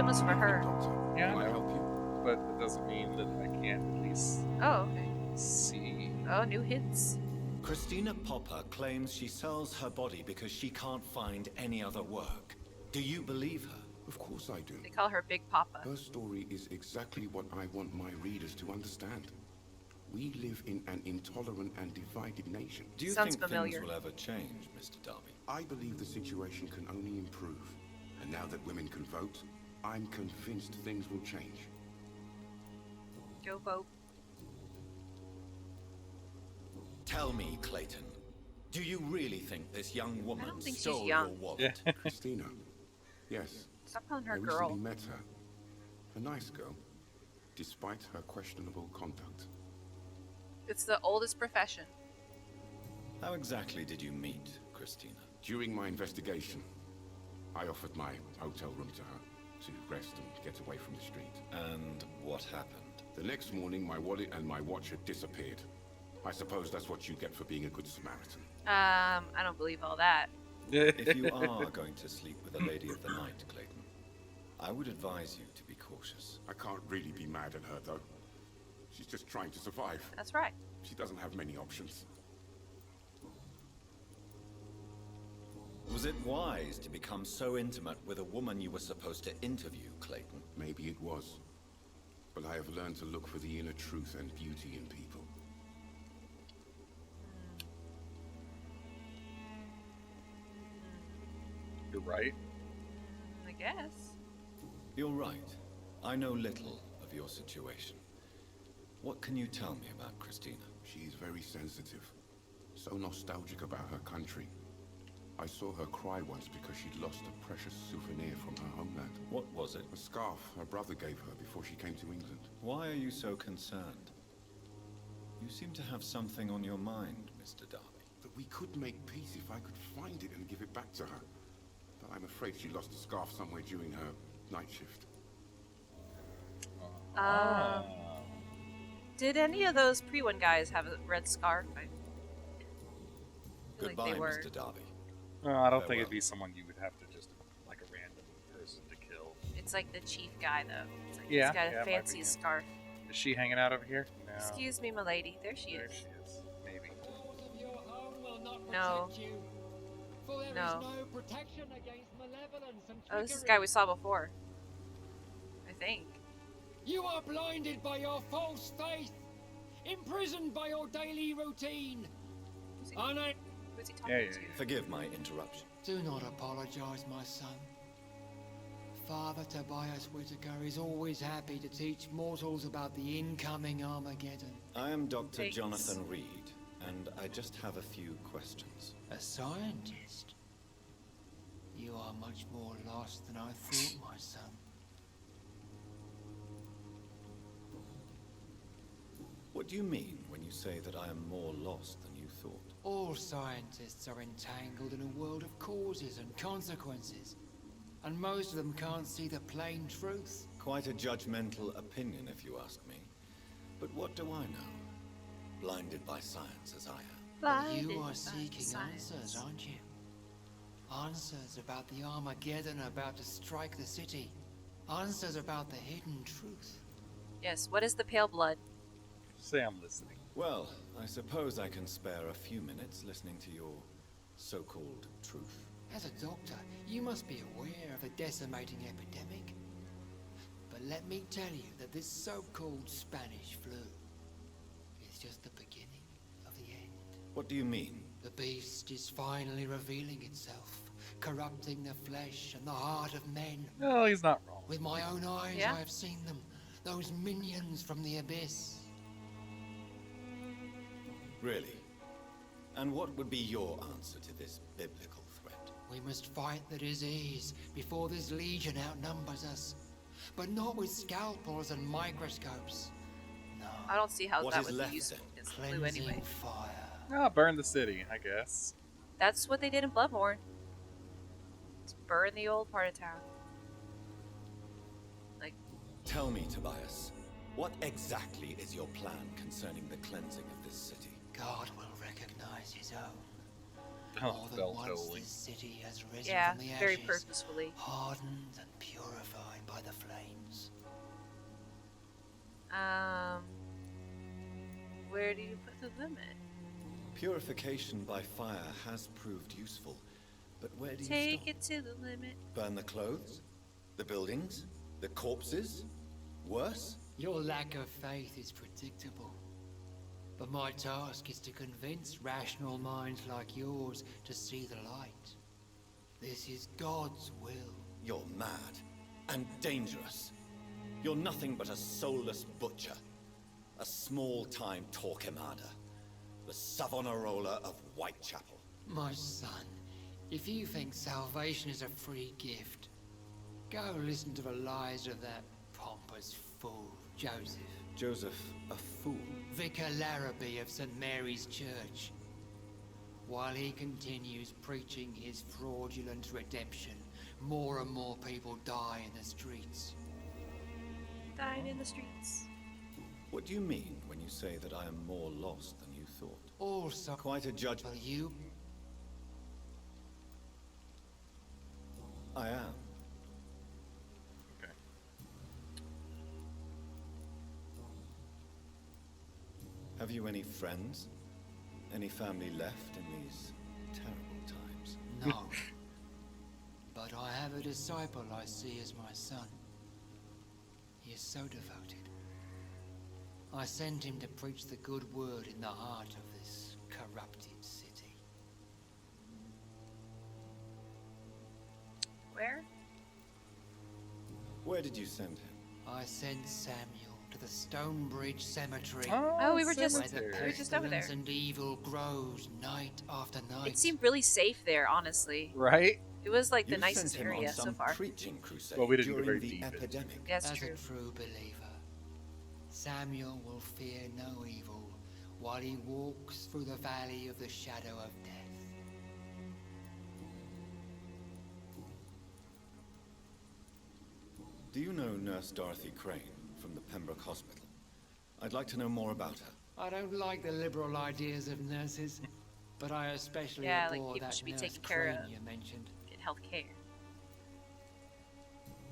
hymn was for her. Doctor, Yeah, can I I know. help you? But it doesn't mean that I can't at least Oh, okay. see. Oh, new hints. Christina Popper claims she sells her body because she can't find any other work. Do you believe her? Of course I do. They call her Big Papa. Her story is exactly what I want my readers to understand. We live in an intolerant and divided nation. Do you Sounds think familiar. things will ever change, Mr. Darby? I believe the situation can only improve. And now that women can vote, I'm convinced things will change. Go vote. Tell me, Clayton, do you really think this young woman don't think she's stole young. your wallet? Christina. Yes. Stop calling her I girl. recently met her. A nice girl, despite her questionable conduct. It's the oldest profession. How exactly did you meet Christina? During my investigation, I offered my hotel room to her to rest and get away from the street. And what happened? The next morning, my wallet and my watch had disappeared. I suppose that's what you get for being a good Samaritan. I don't believe all that. If you are going to sleep with a lady of the night, Clayton, I would advise you to be cautious. I can't really be mad at her, though. She's just trying to survive. That's right. She doesn't have many options. Was it wise to become so intimate with a woman you were supposed to interview, Clayton? Maybe it was. But I have learned to look for the inner truth and beauty in people. You're right. I guess. You're right. I know little of your situation. What can you tell me about Christina? She's very sensitive. So nostalgic about her country. I saw her cry once because she'd lost a precious souvenir from her homeland. What was it? A scarf her brother gave her before she came to England. Why are you so concerned? You seem to have something on your mind, Mr. Darby. That we could make peace if I could find it and give it back to her. But I'm afraid she lost the scarf somewhere during her night shift. Did any of those pre-1 guys have a red scarf? I feel Goodbye, like they were. Mr. Darby. No, I don't think Farewell. it'd be someone you would have to just, like a random person to kill. It's like the chief guy, though. It's like Yeah, he's got yeah, a it might fancy be him. scarf. Is she hanging out over here? No. Excuse me, my lady. There she There is. she is. Maybe. Laws of your home will not No. protect you, for there is No. no protection against malevolence and Oh, this is the trickery. guy we saw before. I think. You are blinded by your false faith, imprisoned by your daily routine. Who's he, Unable who's he talking Yeah, yeah, to? yeah. Forgive my interruption. Do not apologize, my son. Father Tobias Whitaker is always happy to teach mortals about the incoming Armageddon. I am Dr. Thanks. Jonathan Reed, and I just have a few questions. A scientist? You are much more lost than I thought, my son. What do you mean when you say that I am more lost than you thought? All scientists are entangled in a world of causes and consequences, and most of them can't see the plain truth. Quite a judgmental opinion, if you ask me. But what do I know? Blinded by science as I am. But you Blinded by are seeking science. answers, aren't you? Answers about the Armageddon about to strike the city. Answers about the hidden truth. Yes, what is the pale blood? Say I'm listening. Well, I suppose I can spare a few minutes listening to your so-called truth. As a doctor, you must be aware of the decimating epidemic. But let me tell you that this so-called Spanish flu is just the beginning of the end. What do you mean? The beast is finally revealing itself, corrupting the flesh and the heart of men. No, he's not wrong. With my own eyes, Yeah? I have seen them. Those minions from the abyss. Really? And what would be your answer to this biblical threat? We must fight the disease before this legion outnumbers us. But not with scalpels and microscopes. No. I don't see how What that is would left be useful then? as flu Cleansing anyway. fire. Ah, burn the city, I guess. That's what they did in Bloodborne. Just burn the old part of town. Like, Tell me, Tobias, what exactly is your plan concerning the cleansing of this city? God will recognize his own. Oh, More than bell once tolling. this city has risen yeah, from the very ashes, purposefully. hardened and purified by the flames. Where do you put the limit? Purification by fire has proved useful, but where do you Take stop? it to the limit. Burn the clothes? The buildings? The corpses? Worse? Your lack of faith is predictable. But my task is to convince rational minds like yours to see the light. This is God's will. You're mad and dangerous. You're nothing but a soulless butcher. A small-time Torquemada. The Savonarola of Whitechapel. My son, if you think salvation is a free gift, go listen to the lies of that pompous fool, Joseph. Joseph, a fool? Vicar Larrabee of St. Mary's Church. While he continues preaching his fraudulent redemption, more and more people die in the streets. Dying in the streets. What do you mean when you say that I am more lost than you thought? Also, Quite a judge. will you? I am. Okay. Have you any friends? Any family left in these terrible times? No. But I have a disciple I see as my son. He is so devoted. I send him to preach the good word in the heart of this corrupted city. Where? Where did you send him? I sent Samuel to the Stonebridge Cemetery. Oh, we were just Where the we were just over there. pestilence and evil grows night after night. It seemed really safe there, honestly. Right? It was like You the nicest sent him area on some so far. preaching crusade Well, we didn't go during very the deep into it. epidemic. That's As true. a true believer, Samuel will fear no evil while he walks through the valley of the shadow of death. Do you know Nurse Dorothy Crane from the Pembroke Hospital? I'd like to know more about her. I don't like the liberal ideas of nurses, but I especially Yeah, like abhor people that should be nurse taken care Crane of. you mentioned. Get health care.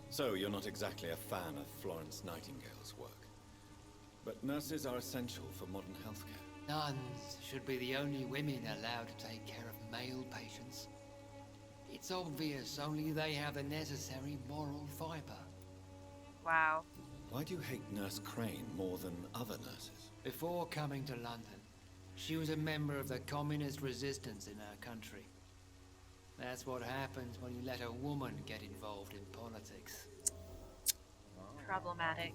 So, you're not exactly a fan of Florence Nightingale's work. But nurses are essential for modern healthcare. Nuns should be the only women allowed to take care of male patients. It's obvious only they have the necessary moral fiber. Wow. Why do you hate Nurse Crane more than other nurses? Before coming to London, she was a member of the communist resistance in her country. That's what happens when you let a woman get involved in politics. Problematic.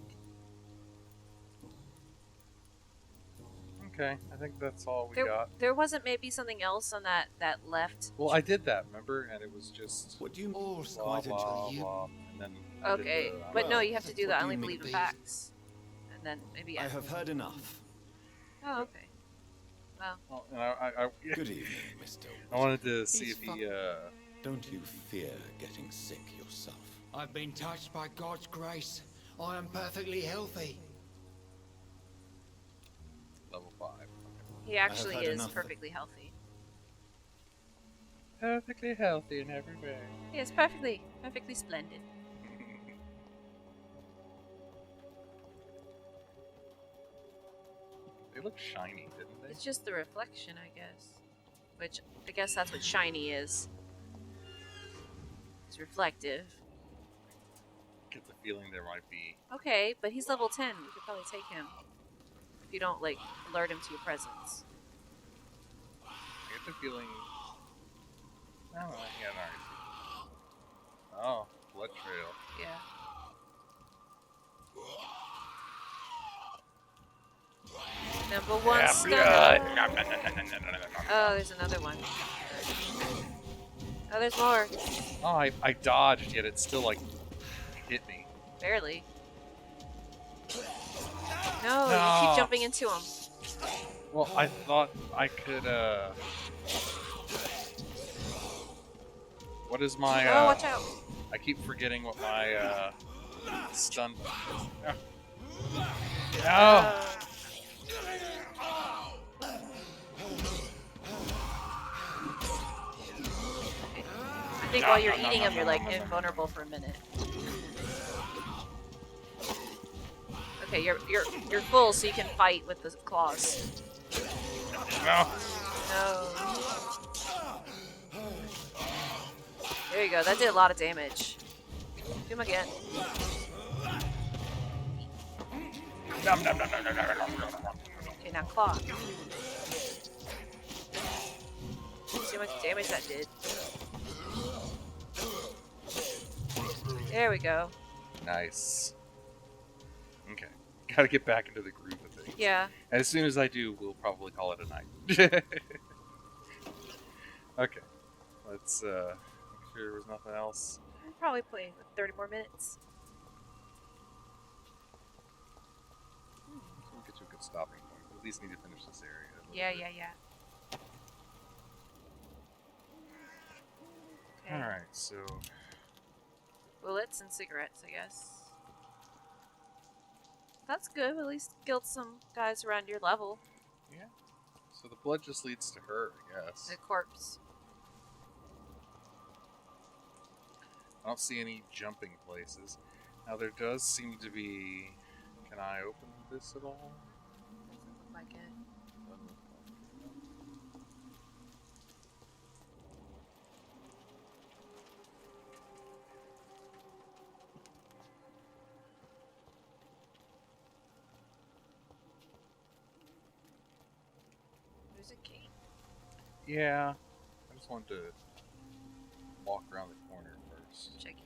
Okay, I think that's all we got. There wasn't maybe something else on that left. Well, I did that, remember? And it was just What do you All's blah, quite blah, a blah. And then I did Okay, the, but no, well, you have to do what that. I do only you believe mean? in facts. And then maybe I have heard enough. Oh, okay. Well, oh, and I Good evening, Mr. I wanted to see He's if he, Don't you fear getting sick yourself? I've been touched by God's grace. I am perfectly healthy. level 5. he actually had is enough. perfectly healthy. Perfectly healthy in every way. He is perfectly splendid. They look shiny, didn't they? It's just the reflection, I guess. Which, I guess that's what shiny is. It's reflective. Get the feeling there might be. Okay, but he's level 10. We could probably take him. If you don't, like, alert him to your presence. I get the feeling. I don't know. Yeah, no, oh, blood trail. Yeah. Number one stunner. Oh, there's another one. Oh, there's more. Oh, I dodged, yet it still like hit me. Barely. No, you keep jumping into him. Well, I thought I could. What is my? Oh, watch out. I keep forgetting what my stun. No. I think while you're eating him, you're like invulnerable for a minute. Okay, you're full, so you can fight with the claws. No. No. There you go. That did a lot of damage. Do him again. Nom, nom, nom, nom, nom, nom, nom, nom. Okay, now claw. See how much damage that did. There we go. Nice. Okay. Gotta get back into the groove of things. Yeah. As soon as I do, we'll probably call it a night. Okay. Let's make sure there was nothing else. We'll probably play with 30 more minutes. So we'll get to a good stopping point. We at least need to finish this area. Yeah. Okay. Alright, so... Bullets and cigarettes, I guess. That's good. At least killed some guys around your level. Yeah. So the blood just leads to her, I guess. A corpse. I don't see any jumping places. Now there does seem to be... Can I open this at all? Doesn't look like it. Doesn't look like it. There's a key. Yeah. I just wanted to walk around the corner first. Check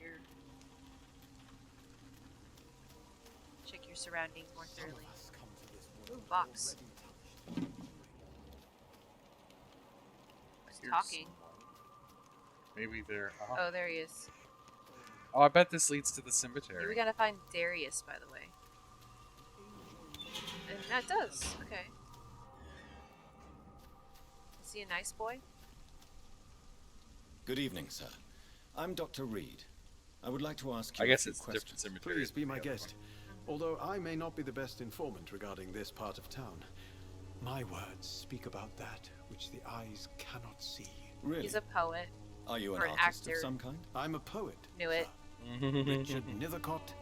your surroundings more thoroughly. Ooh, box. Who's Here's talking? someone. Maybe they're... Oh, there he is. Oh, I bet this leads to the cemetery. We gotta find Darius, by the way. And that does. Okay. Is he a nice boy? Good evening, sir. I'm Dr. Reed. I would like to ask you I guess a few it's a questions. different cemetery. Please be than my the other guest. Although I may not be the best informant regarding this part of town, my words speak about that which the eyes cannot see. Really? He's a poet. Are you an or an artist actor. of some kind? I'm a poet. Knew it. sir. Richard Nethercott,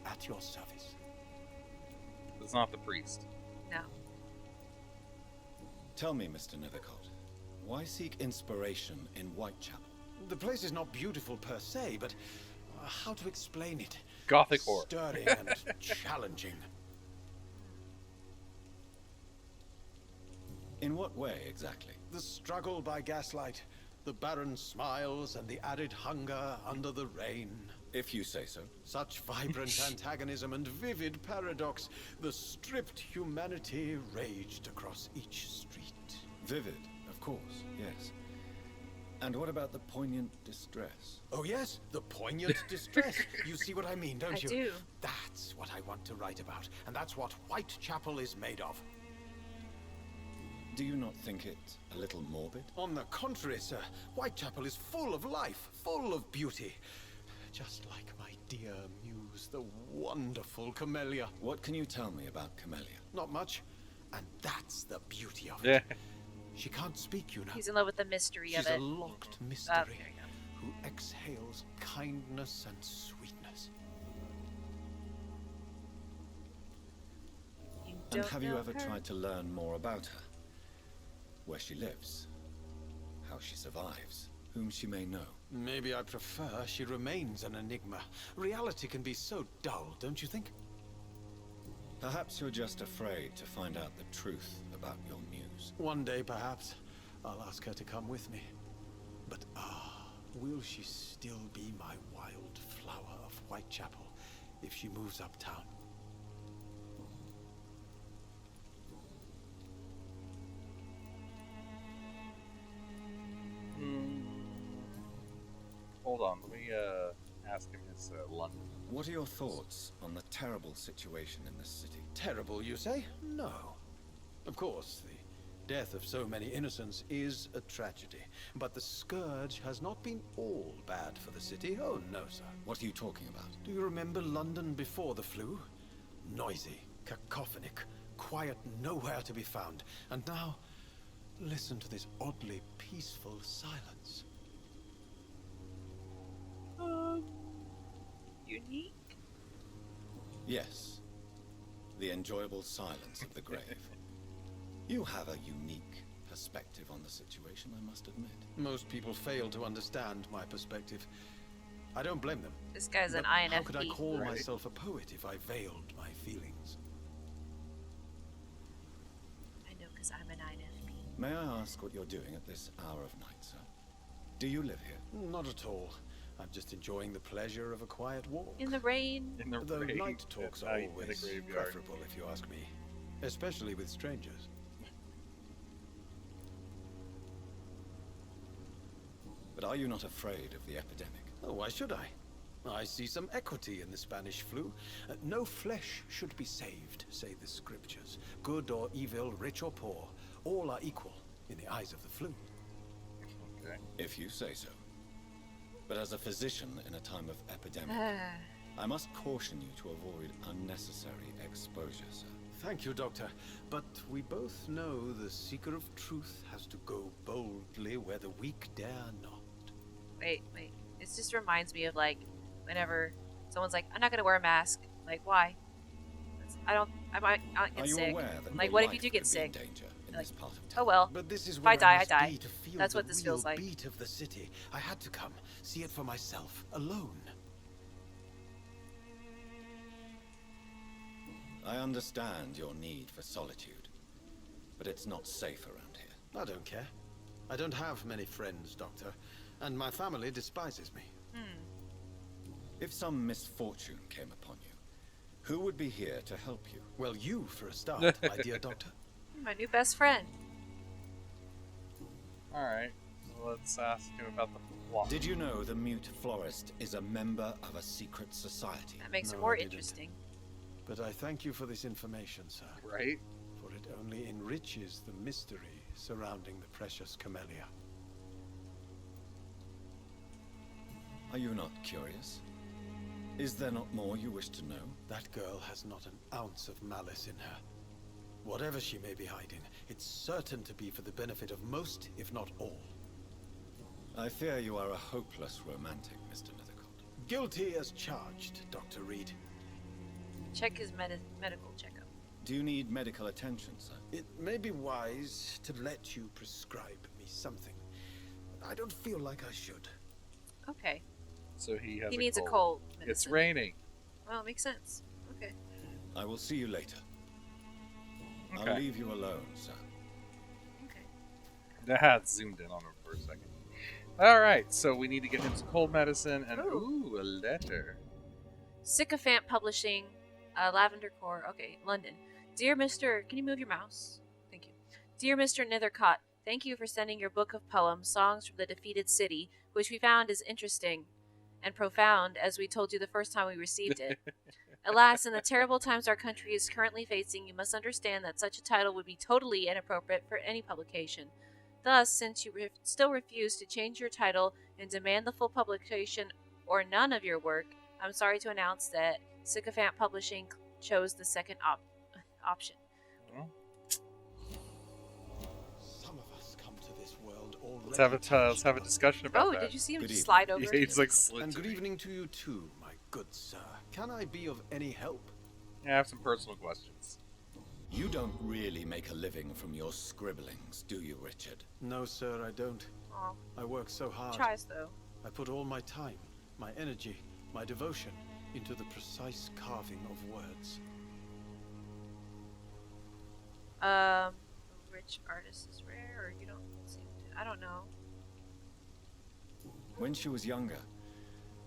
at your service. It's not the priest. No. Tell me, Mr. Nethercott, why seek inspiration in Whitechapel? The place is not beautiful per se, but how to explain it? Gothic horror. Sturdy and challenging. In what way, exactly? The struggle by gaslight, the barren smiles, and the added hunger under the rain. If you say so. Such vibrant antagonism and vivid paradox, the stripped humanity raged across each street. Vivid, of course, yes. And what about the poignant distress? Oh yes, the poignant distress. You see what I mean, don't I you? do. That's what I want to write about, and that's what Whitechapel is made of. Do you not think it a little morbid? On the contrary, sir, Whitechapel is full of life, full of beauty. Just like my dear muse, the wonderful Camellia. What can you tell me about Camellia? Not much, and that's the beauty of it. Yeah. She can't speak, you know. He's in love with the mystery She's of it. a locked mystery Oh, there you go. who exhales kindness and sweetness. You And don't have you know ever her? tried to learn more about her? Where she lives? How she survives? Whom she may know? Maybe I prefer she remains an enigma. Reality can be so dull, don't you think? Perhaps you're just afraid to find out the truth about your muse. One day, perhaps, I'll ask her to come with me. But will she still be my wild flower of Whitechapel if she moves uptown? Hold on, let me ask him his London. What are your thoughts on the terrible situation in this city? Terrible, you say? No. Of course, the death of so many innocents is a tragedy. But the scourge has not been all bad for the city. Oh, no, sir. What are you talking about? Do you remember London before the flu? Noisy, cacophonic, quiet nowhere to be found. And now, listen to this oddly peaceful silence. Unique? Yes. The enjoyable silence of the grave. You have a unique perspective on the situation, I must admit. Most people fail to understand my perspective. I don't blame them. This guy's an But INFP. how could I call Right. myself a poet if I veiled my feelings? I know, because I'm an INFP. May I ask what you're doing at this hour of night, sir? Do you live here? Not at all. I'm just enjoying the pleasure of a quiet walk. In the rain. In the Though rain night talks at are night in a always graveyard. preferable, if you ask me. Especially with strangers. But are you not afraid of the epidemic? Oh, why should I? I see some equity in the Spanish flu. No flesh should be saved, say the scriptures. Good or evil, rich or poor, all are equal in the eyes of the flu. Okay. If you say so. But as a physician in a time of epidemic, I must caution you to avoid unnecessary exposure, sir. Thank you, Doctor. But we both know the seeker of truth has to go boldly where the weak dare not. Wait. This just reminds me of, like, whenever someone's like, I'm not going to wear a mask. Like, why? I might not get Are you sick. aware that Like, your what if life you do get could be in sick? danger in Like, this part of Oh town? well. But this is If where I die, I must die. be to feel That's the what this feels real like. beat of the city. I had to come, see it for myself, alone. I understand your need for solitude, but it's not safe around here. I don't care. I don't have many friends, Doctor, and my family despises me. If some misfortune came upon you, who would be here to help you? Well, you for a start, my dear Doctor. My new best friend. Alright. So let's ask him about the plot. Did you know the mute florist is a member of a secret society? That makes it No, more I didn't. interesting. But I thank you for this information, sir, Right? for it only enriches the mystery surrounding the precious camellia. Are you not curious? Is there not more you wish to know? That girl has not an ounce of malice in her. Whatever she may be hiding, it's certain to be for the benefit of most, if not all. I fear you are a hopeless romantic, Mr. Nethercourt. Guilty as charged, Dr. Reed. Check his medical checkup. Do you need medical attention, sir? It may be wise to let you prescribe me something. I don't feel like I should. Okay. So he has He needs a cold medicine. It's raining. Well, it makes sense. Okay. I will see you later. Okay. I'll leave you alone, sir. Okay. That zoomed in on him for a second. Alright, so we need to get him some cold medicine and Ooh. a letter. Sycophant Publishing, Lavender Core. Okay, London. Dear Mr. Can you move your mouse? Thank you. Dear Mr. Nethercott, thank you for sending your book of poems, Songs from the Defeated City, which we found is interesting and profound, as we told you the first time we received it. Alas, in the terrible times our country is currently facing, you must understand that such a title would be totally inappropriate for any publication. Thus, since you still refuse to change your title and demand the full publication or none of your work, I'm sorry to announce that Sycophant Publishing chose the second option. Well, Some of us come to this world already. let's have a discussion about Oh, that. did you see him Good just evening. slide over? Yeah, he's like slid And to good me. evening to you too, my good sir. Can I be of any help? Yeah, I have some personal questions. You don't really make a living from your scribblings, do you, Richard? No, sir, I don't. Aw, I work so hard. tries though. I put all my time, my energy, my devotion into the precise carving of words. Rich artist is rare, or you don't seem to. I don't know. When she was younger,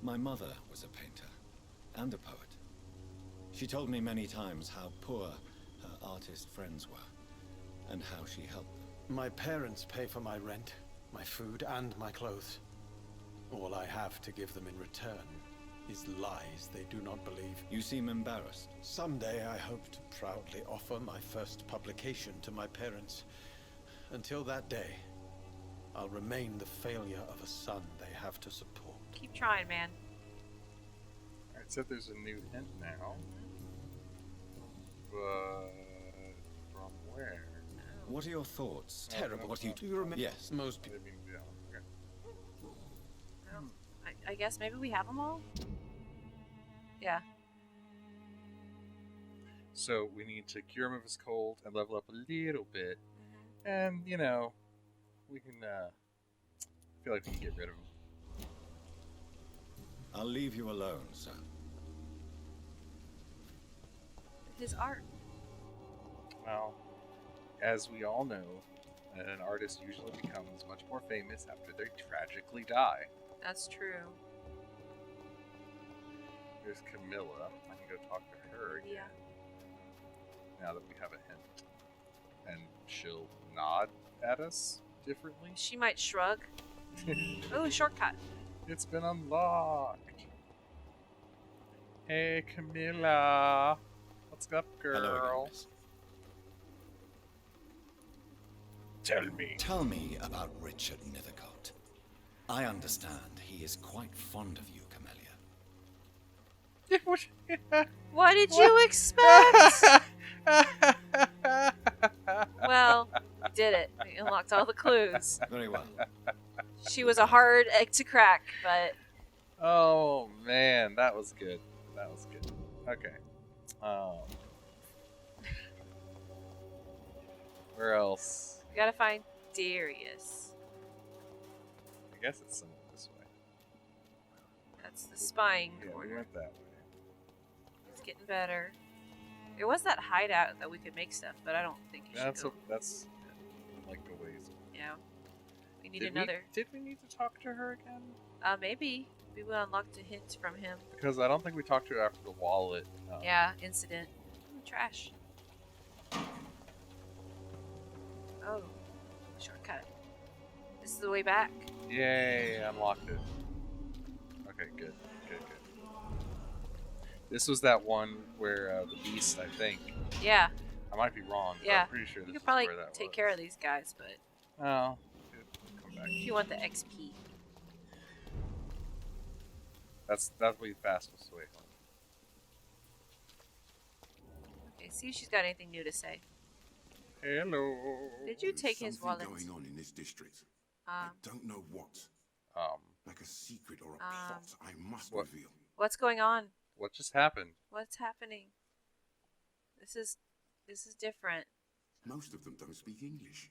my mother was a painter and a poet. She told me many times how poor her artist friends were and how she helped them. My parents pay for my rent, my food, and my clothes. All I have to give them in return is lies they do not believe. You seem embarrassed. Someday I hope to proudly offer my first publication to my parents. Until that day, I'll remain the failure of a son they have to support. Keep trying, man. Alright, so there's a new hint now. But from where? What are your thoughts? Terrible. What you Do you remember? Yes. Most people. Maybe, yeah, okay. Well, I guess maybe we have them all? Yeah. So we need to cure him of his cold and level up a little bit. Mhm. And, you know, we can, feel like we can get rid of him. I'll leave you alone, sir. His art. Well, as we all know, an artist usually becomes much more famous after they tragically die. That's true. There's Camilla. I can go talk to her again. Yeah. Now that we have a hint. And she'll nod at us differently. She might shrug. Oh, shortcut. It's been unlocked. Hey, Camilla. What's up, girl? Hello, miss. Tell me. Tell me about Richard Nethercote. I understand he is quite fond of you, Camellia. What did you expect? Well, we did it. We unlocked all the clues. Very well. She was a hard egg to crack, but Oh man, that was good. That was good. Okay. Where else? we gotta find Darius. I guess it's somewhere this way. That's the spying Yeah, we corner. went that way. It's getting better. There was that hideout that we could make stuff, but I don't think you should That's go. that's like a ways. Yeah. We need Did another. did we need to talk to her again? Maybe. Maybe we unlocked a hint from him. Because I don't think we talked to her after the wallet. Yeah, incident. Ooh, trash. Oh, shortcut. This is the way back. Yay, unlocked it. Okay, good. Good, good. This was that one where the beast, I think. Yeah, I might be wrong, but yeah. I'm pretty sure this You could is probably where that take was. care of these guys, but Oh, good. Come back. if you want the XP. That'll be the fastest way home. Okay, see if she's got anything new to say. Hello. Did you take There's his something wallet? going on in this district. I Um, don't know what. Um, Like a secret or a plot I must what? reveal. what's going on? what just happened? What's happening? This is different. Most of them don't speak English.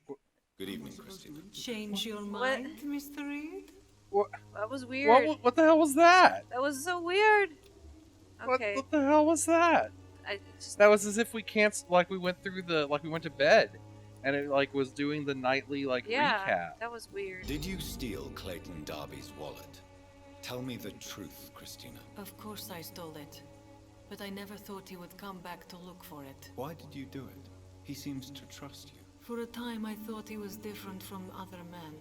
Good evening, Christina. Change your What? mind, Mr. Reed? What? That was weird. What the hell was that? That was so weird. Okay, What the hell was that? I just That was as if we canceled, like we went through the, like we went to bed, and it like was doing the nightly like yeah, recap. that was weird. Did you steal Clayton Darby's wallet? Tell me the truth, Christina. Of course I stole it. But I never thought he would come back to look for it. Why did you do it? He seems to trust you. For a time I thought he was different from other men.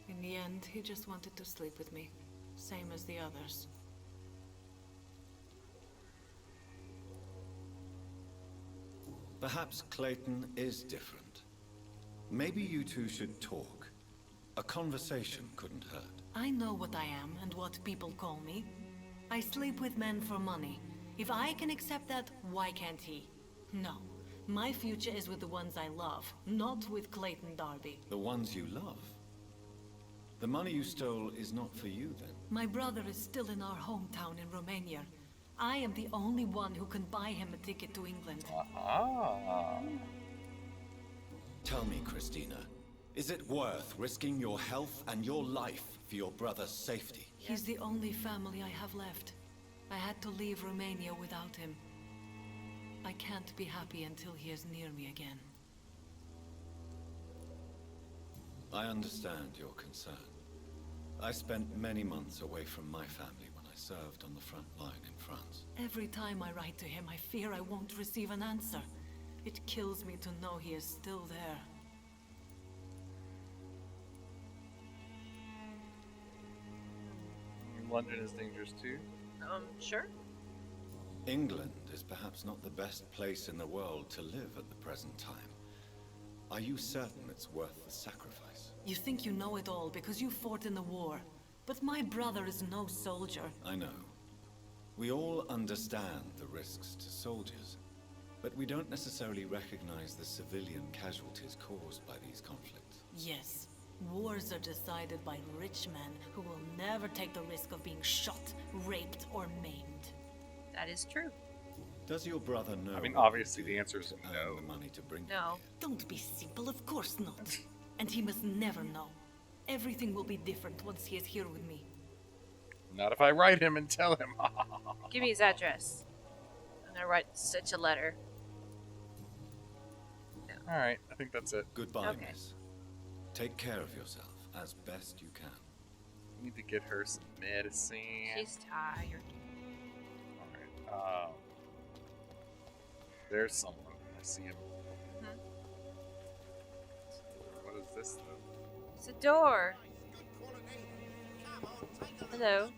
In the end, he just wanted to sleep with me. Same as the others. Perhaps Clayton is different. Maybe you two should talk. A conversation couldn't hurt. I know what I am and what people call me. I sleep with men for money. If I can accept that, why can't he? No. My future is with the ones I love, not with Clayton Darby. The ones you love. The money you stole is not for you, then. My brother is still in our hometown in Romania. I am the only one who can buy him a ticket to England. Ah. Tell me, Christina, is it worth risking your health and your life for your brother's safety? He's the only family I have left. I had to leave Romania without him. I can't be happy until he is near me again. I understand your concern. I spent many months away from my family when I served on the front line in France. Every time I write to him, I fear I won't receive an answer. It kills me to know he is still there. London is dangerous too. Sure. England is perhaps not the best place in the world to live at the present time. Are you certain it's worth the sacrifice? You think you know it all because you fought in the war. But my brother is no soldier. I know. We all understand the risks to soldiers, but we don't necessarily recognize the civilian casualties caused by these conflicts. Yes. Wars are decided by rich men who will never take the risk of being shot, raped, or maimed. That is true. Does your brother know? I mean, what obviously you the did answer is to earn no. the money to bring you No. here? Don't be simple, of course not. And he must never know. Everything will be different once he is here with me. Not if I write him and tell him. Give me his address. I'm gonna write such a letter. Alright, I think that's it. Goodbye, Okay. miss. Take care of yourself as best you can. Need to get her some medicine. She's tired. Alright, there's someone. I see him. Mhm. What is this, though? It's a door. Hello.